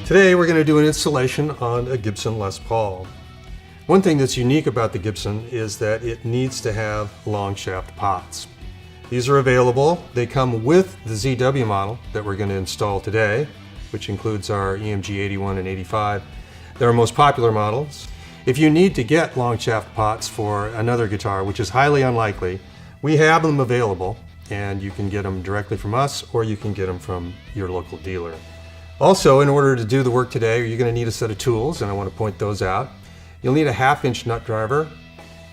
Today we're going to do an installation on a Gibson Les Paul. One thing that's unique about the Gibson is that it needs to have long shaft pots. These are available. They come with the ZW model that we're going to install today, which includes our EMG 81 and 85. They're our most popular models. If you need to get long shaft pots for another guitar, which is highly unlikely, we have them available, and you can get them directly from us or you can get them from your local dealer. Also, in order to do the work today, you're going to need a set of tools, and I want to point those out. You'll need a 1/2-inch nut driver,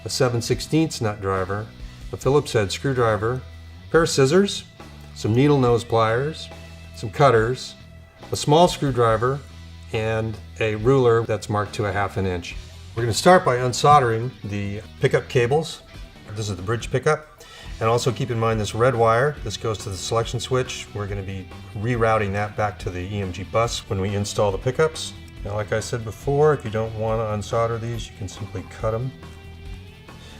a 7/16 nut driver, a Phillips head screwdriver, a pair of scissors, some needle nose pliers, some cutters, a small screwdriver, and a ruler that's marked to a 1/2 inch. We're going to start by unsoldering the pickup cables. This is the bridge pickup. And also keep in mind this red wire, this goes to the selection switch. We're going to be rerouting that back to the EMG bus when we install the pickups. Now, like I said before, if you don't want to unsolder these, you can simply cut them.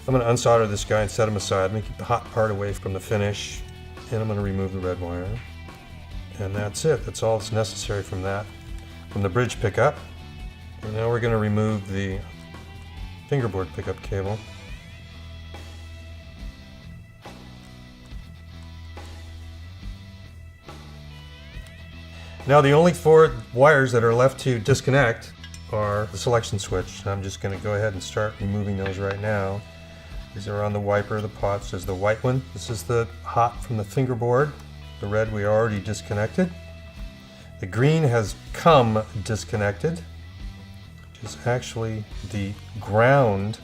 I'm going to unsolder this guy and set him aside. I'm going to keep the hot part away from the finish, and I'm going to remove the red wire. And that's it. That's all that's necessary from that, from the bridge pickup. And now we're going to remove the fingerboard pickup cable. Now the only 4 wires that are left to disconnect are the selection switch. I'm just going to go ahead and start removing those right now. These are on the wiper of the pots. There's the white one. This is the hot from the fingerboard. The red we already disconnected. The green has come disconnected, which is actually the ground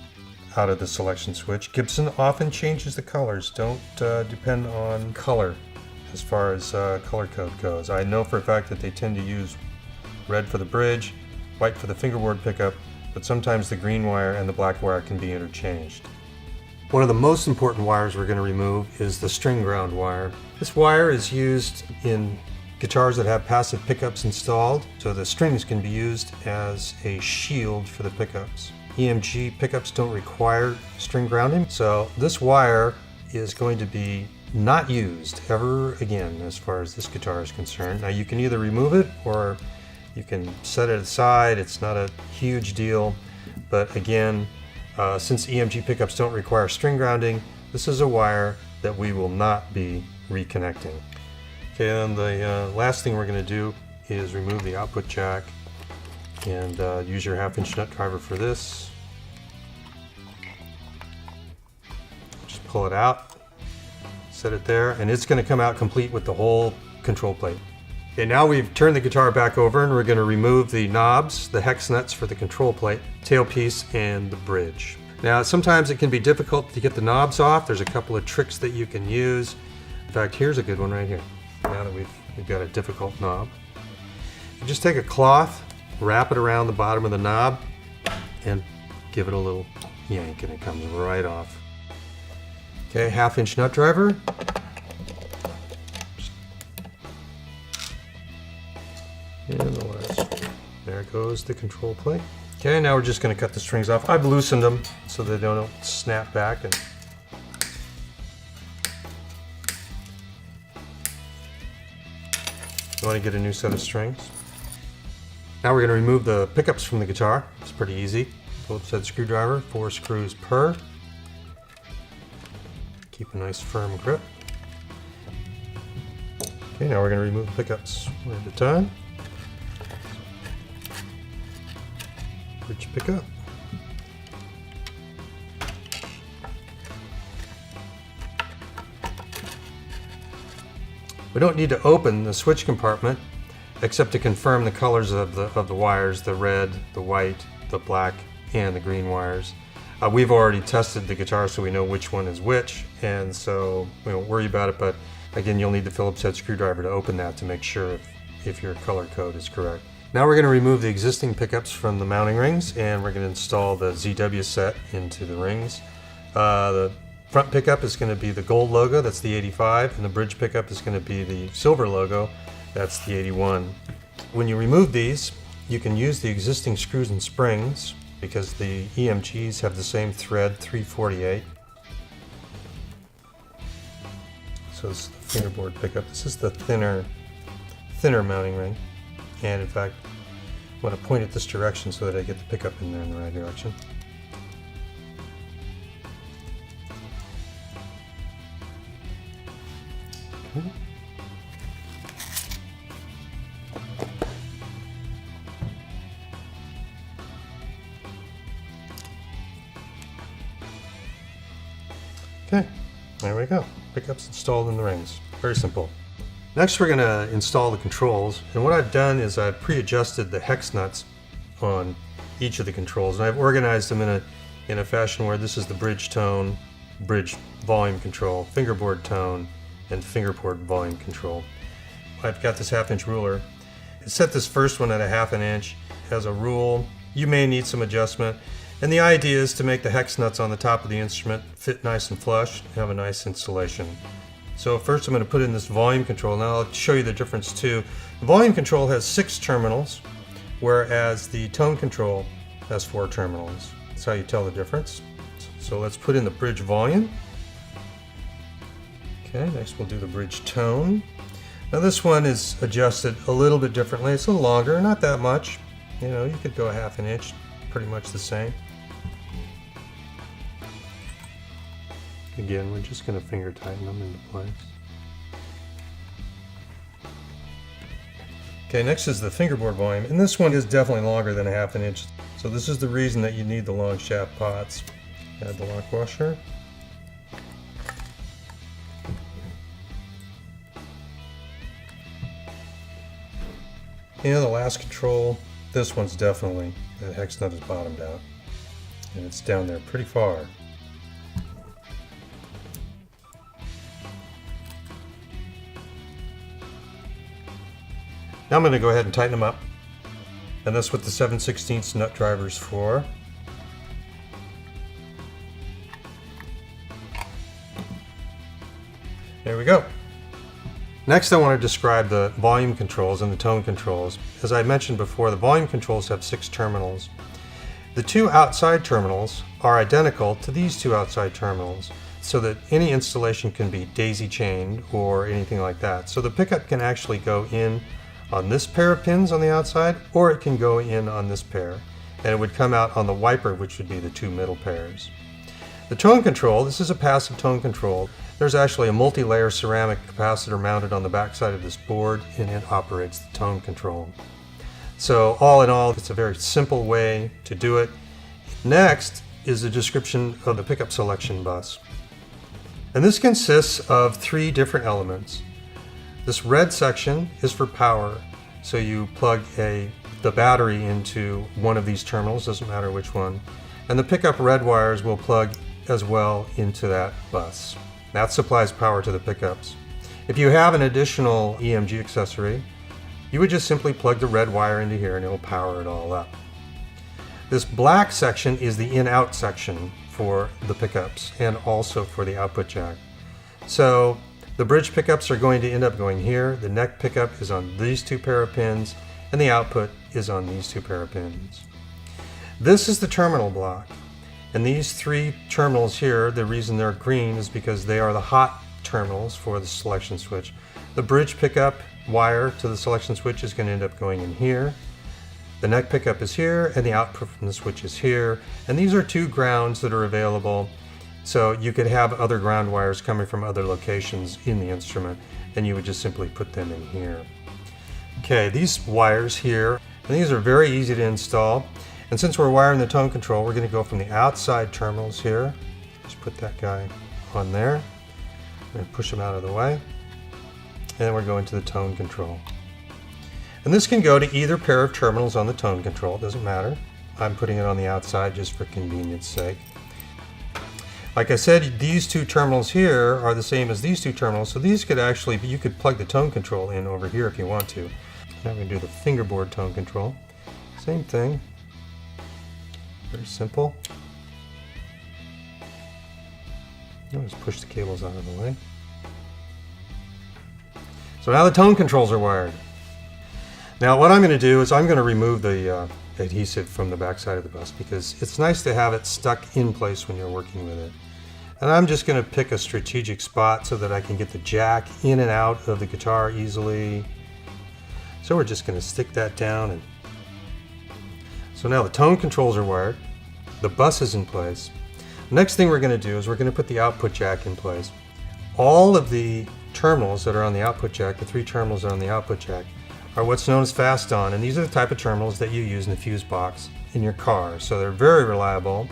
out of the selection switch. Gibson often changes the colors. Don't depend on color as far as color code goes. I know for a fact that they tend to use red for the bridge, white for the fingerboard pickup, but sometimes the green wire and the black wire can be interchanged. One of the most important wires we're going to remove is the string ground wire. This wire is used in guitars that have passive pickups installed, so the strings can be used as a shield for the pickups. EMG pickups don't require string grounding, so this wire is going to be not used ever again as far as this guitar is concerned. Now you can either remove it or you can set it aside. It's not a huge deal, but again, since EMG pickups don't require string grounding, this is a wire that we will not be reconnecting. Okay, and the last thing we're going to do is remove the output jack, and use your 1/2-inch nut driver for this. Just pull it out. Set it there, and it's going to come out complete with the whole control plate. Okay, now we've turned the guitar back over, and we're going to remove the knobs, the hex nuts for the control plate, tailpiece, and the bridge. Now, sometimes it can be difficult to get the knobs off. There's a couple of tricks that you can use. In fact, here's a good one right here. Now that we've got a difficult knob. You just take a cloth, wrap it around the bottom of the knob, and give it a little yank, and it comes right off. Okay, 1/2-inch nut driver. And the last one. There goes the control plate. Okay, now we're just going to cut the strings off. I've loosened them so they don't snap back. And you want to get a new set of strings. Now we're going to remove the pickups from the guitar. It's pretty easy. Phillips head screwdriver, 4 screws per. Keep a nice firm grip. Okay, now we're going to remove the pickups one at a time. Bridge pickup. We don't need to open the switch compartment except to confirm the colors of the wires, the red, the white, the black, and the green wires. We've already tested the guitar so we know which one is which, and so we won't worry about it, but again, you'll need the Phillips head screwdriver to open that to make sure if your color code is correct. Now we're going to remove the existing pickups from the mounting rings, and we're going to install the ZW set into the rings. The front pickup is going to be the gold logo, that's the 85, and the bridge pickup is going to be the silver logo, that's the 81. When you remove these, you can use the existing screws and springs, because the EMGs have the same thread, 348. So this is the fingerboard pickup. This is the thinner mounting ring. And in fact, I want to point it this direction so that I get the pickup in there in the right direction. Okay. Okay, there we go. Pickups installed in the rings. Very simple. Next we're going to install the controls, and what I've done is I've pre-adjusted the hex nuts on each of the controls, and I've organized them in a fashion where this is the bridge tone, bridge volume control, fingerboard tone, and fingerboard volume control. I've got this 1/2 inch ruler. I set this first one at 1/2 inch as a rule. You may need some adjustment. And the idea is to make the hex nuts on the top of the instrument fit nice and flush, have a nice installation. So first I'm going to put in this volume control. Now I'll show you the difference too. The volume control has 6 terminals, whereas the tone control has 4 terminals. That's how you tell the difference. So let's put in the bridge volume. Okay, next we'll do the bridge tone. Now this one is adjusted a little bit differently. It's a little longer, not that much. You know, you could go 1/2 inch, pretty much the same. Again, we're just going to finger tighten them into place. Okay, next is the fingerboard volume, and this one is definitely longer than 1/2 inch. So this is the reason that you need the long shaft pots. Add the lock washer. And the last control, this one's definitely, the hex nut is bottomed out, and it's down there pretty far. Now I'm going to go ahead and tighten them up, and that's what the 7/16 nut driver is for. There we go. Next I want to describe the volume controls and the tone controls. As I mentioned before, the volume controls have 6 terminals. The 2 outside terminals are identical to these 2 outside terminals, so that any installation can be daisy chained or anything like that. So the pickup can actually go in on this pair of pins on the outside, or it can go in on this pair, and it would come out on the wiper, which would be the 2 middle pairs. The tone control, this is a passive tone control. There's actually a multi-layer ceramic capacitor mounted on the back side of this board, and it operates the tone control. So all in all, it's a very simple way to do it. Next is a description of the pickup selection bus. And this consists of 3 different elements. This red section is for power, so you plug the battery into one of these terminals, doesn't matter which one, and the pickup red wires will plug as well into that bus. That supplies power to the pickups. If you have an additional EMG accessory, you would just simply plug the red wire into here and it will power it all up. This black section is the in-out section for the pickups and also for the output jack. So the bridge pickups are going to end up going here, the neck pickup is on these 2 pair of pins, and the output is on these 2 pair of pins. This is the terminal block, and these 3 terminals here, the reason they're green is because they are the hot terminals for the selection switch. The bridge pickup wire to the selection switch is going to end up going in here. The neck pickup is here, and the output from the switch is here, and these are 2 grounds that are available. So you could have other ground wires coming from other locations in the instrument, and you would just simply put them in here. Okay, these wires here, and these are very easy to install. And since we're wiring the tone control, we're going to go from the outside terminals here. Just put that guy on there. We're going to push him out of the way. And then we're going to the tone control. And this can go to either pair of terminals on the tone control, it doesn't matter. I'm putting it on the outside just for convenience sake. Like I said, these 2 terminals here are the same as these 2 terminals, so these could actually, you could plug the tone control in over here if you want to. Now we're going to do the fingerboard tone control. Same thing. Very simple. I'll just push the cables out of the way. So now the tone controls are wired. Now what I'm going to do is I'm going to remove the adhesive from the back side of the bus because it's nice to have it stuck in place when you're working with it. And I'm just going to pick a strategic spot so that I can get the jack in and out of the guitar easily. So we're just going to stick that down and So now the tone controls are wired, the bus is in place. Next thing we're going to do is we're going to put the output jack in place. All of the terminals that are on the output jack, the 3 terminals that are on the output jack, are what's known as fast on, and these are the type of terminals that you use in the fuse box in your car. So they're very reliable.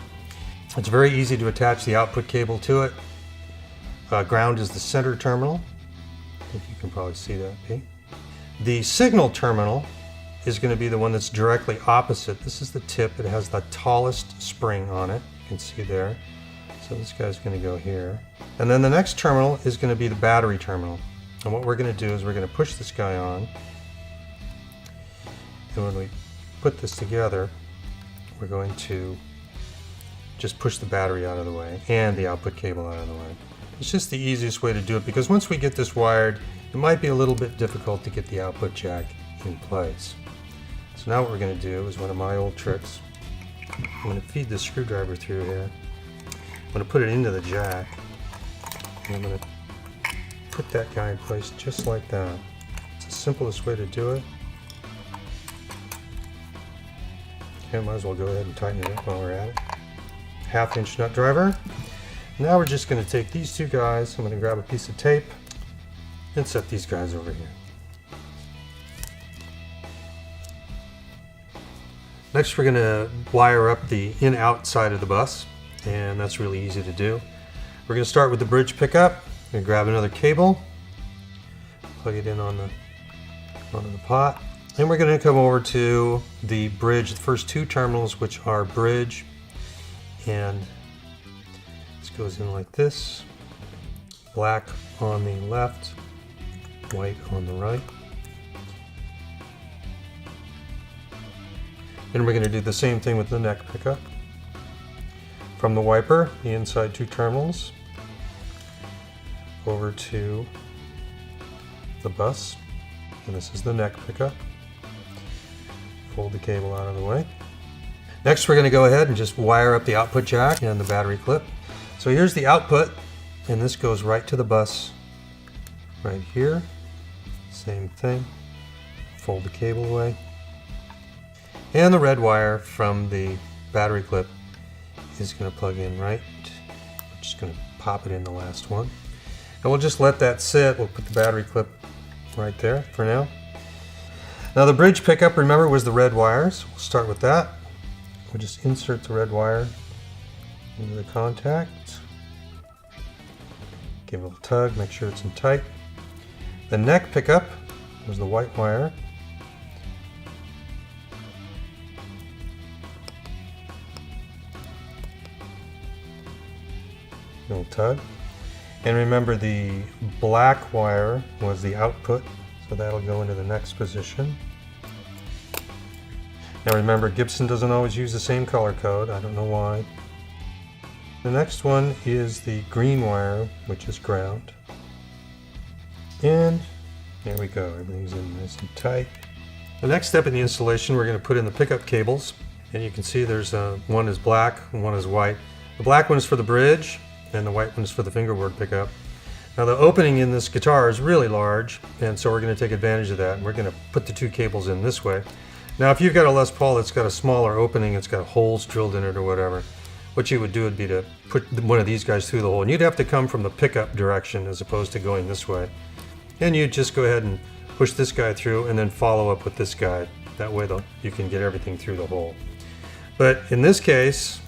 It's very easy to attach the output cable to it. Ground is the center terminal. I think you can probably see that, Pete. The signal terminal is going to be the one that's directly opposite. This is the tip. It has the tallest spring on it. You can see there. So this guy's going to go here. And then the next terminal is going to be the battery terminal. And what we're going to do is we're going to push this guy on. And when we put this together, we're going to just push the battery out of the way and the output cable out of the way. It's just the easiest way to do it, because once we get this wired, it might be a little bit difficult to get the output jack in place. So now what we're going to do is one of my old tricks. I'm going to feed this screwdriver through here. I'm going to put it into the jack, and I'm going to put that guy in place just like that. It's the simplest way to do it. Okay, might as well go ahead and tighten it up while we're at it. 1/2 inch nut driver. Now we're just going to take these 2 guys, I'm going to grab a piece of tape and set these guys over here. Next we're going to wire up the in-out side of the bus, and that's really easy to do. We're going to start with the bridge pickup. I'm going to grab another cable, plug it in onto the pot, and we're going to come over to the bridge, the first 2 terminals, which are bridge, and this goes in like this. Black on the left, white on the right. And we're going to do the same thing with the neck pickup. From the wiper, the inside 2 terminals, over to the bus, and this is the neck pickup. Fold the cable out of the way. Next we're going to go ahead and just wire up the output jack and the battery clip. So here's the output, and this goes right to the bus right here. Same thing. Fold the cable away. And the red wire from the battery clip is going to plug in right. We're just going to pop it in the last one. And we'll just let that sit. We'll put the battery clip right there for now. Now the bridge pickup, remember, was the red wires. We'll start with that. We'll just insert the red wire into the contact. Give it a little tug, make sure it's in tight. The neck pickup was the white wire. Little tug. And remember, the black wire was the output, so that'll go into the next position. Now remember, Gibson doesn't always use the same color code. I don't know why. The next one is the green wire, which is ground. And there we go, everything's in nice and tight. The next step in the installation, we're going to put in the pickup cables. And you can see there's one is black and one is white. The black one is for the bridge, and the white one is for the fingerboard pickup. Now the opening in this guitar is really large, and so we're going to take advantage of that. And we're going to put the 2 cables in this way. Now if you've got a Les Paul that's got a smaller opening, it's got holes drilled in it or whatever, what you would do would be to put one of these guys through the hole. And you'd have to come from the pickup direction as opposed to going this way. And you'd just go ahead and push this guy through and then follow up with this guy. That way you can get everything through the hole. But in this case,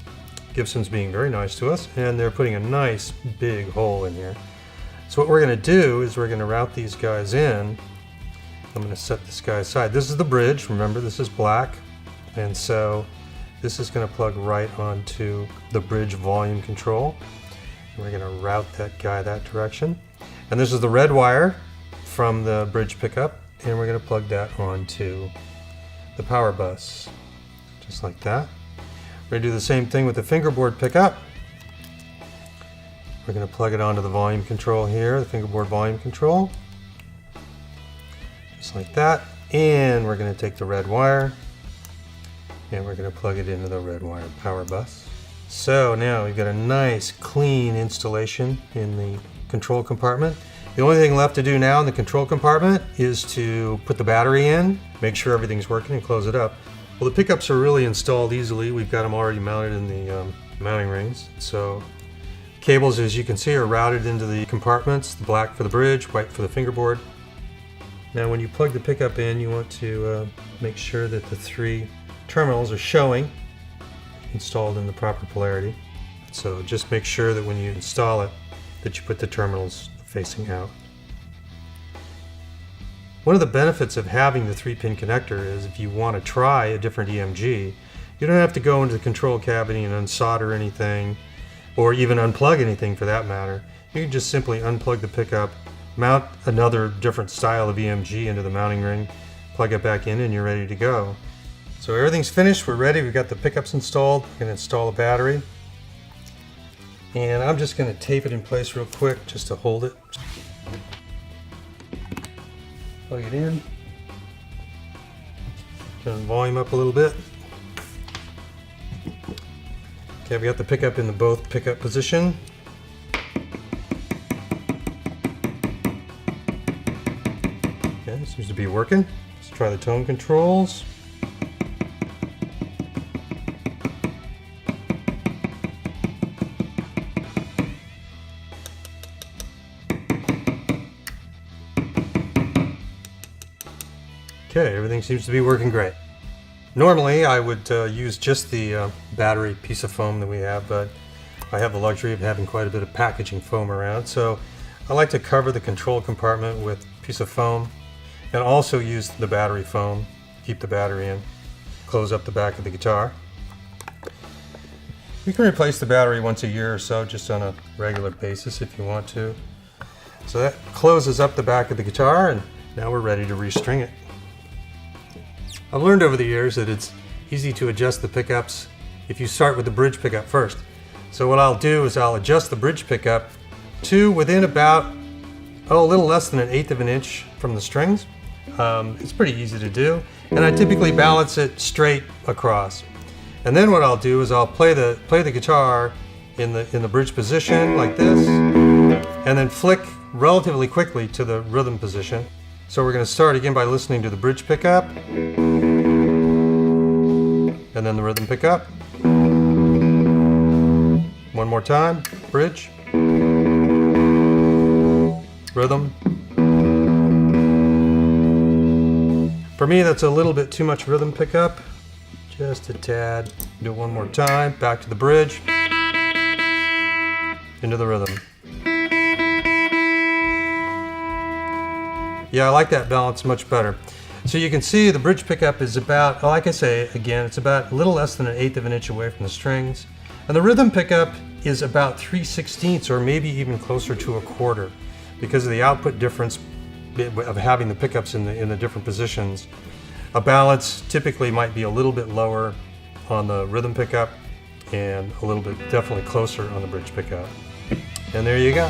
Gibson's being very nice to us, and they're putting a nice big hole in here. So what we're going to do is we're going to route these guys in. I'm going to set this guy aside. This is the bridge. Remember, this is black. And so this is going to plug right onto the bridge volume control. And we're going to route that guy that direction. And this is the red wire from the bridge pickup. And we're going to plug that onto the power bus, just like that. We're going to do the same thing with the fingerboard pickup. We're going to plug it onto the volume control here, the fingerboard volume control. Just like that. And we're going to take the red wire and we're going to plug it into the red wire power bus. So now we've got a nice clean installation in the control compartment. The only thing left to do now in the control compartment is to put the battery in, make sure everything's working, and close it up. Well, the pickups are really installed easily. We've got them already mounted in the mounting rings. So cables, as you can see, are routed into the compartments, the black for the bridge, white for the fingerboard. Now when you plug the pickup in, you want to make sure that the 3 terminals are showing, installed in the proper polarity. So just make sure that when you install it, that you put the terminals facing out. One of the benefits of having the 3-pin connector is if you want to try a different EMG, you don't have to go into the control cabinet and unsolder anything, or even unplug anything for that matter. You can just simply unplug the pickup, mount another different style of EMG into the mounting ring, plug it back in, and you're ready to go. So everything's finished, we're ready, we've got the pickups installed, we're going to install a battery. And I'm just going to tape it in place real quick just to hold it. Plug it in. Turn the volume up a little bit. Okay, we got the pickup in the both pickup position. Okay, seems to be working. Let's try the tone controls. Okay, everything seems to be working great. Normally I would use just the battery piece of foam that we have, but I have the luxury of having quite a bit of packaging foam around, so I like to cover the control compartment with a piece of foam and also use the battery foam to keep the battery in. Close up the back of the guitar. You can replace the battery once a year or so, just on a regular basis if you want to. So that closes up the back of the guitar, and now we're ready to restring it. I've learned over the years that it's easy to adjust the pickups if you start with the bridge pickup first. So what I'll do is I'll adjust the bridge pickup to within about, a little less than 1/8 of an inch from the strings. It's pretty easy to do, and I typically balance it straight across. And then what I'll do is I'll play the guitar in the bridge position like this, and then flick relatively quickly to the rhythm position. So we're going to start again by listening to the bridge pickup, and then the rhythm pickup. One more time, bridge, rhythm. For me, that's a little bit too much rhythm pickup, just a tad. Do it one more time, back to the bridge, into the rhythm. Yeah, I like that balance much better. So you can see the bridge pickup is about, like I say, again, it's about a little less than 1/8 of an inch away from the strings. And the rhythm pickup is about 3/16 or maybe even closer to 1/4 because of the output difference of having the pickups in the different positions. A balance typically might be a little bit lower on the rhythm pickup and a little bit definitely closer on the bridge pickup. And there you go.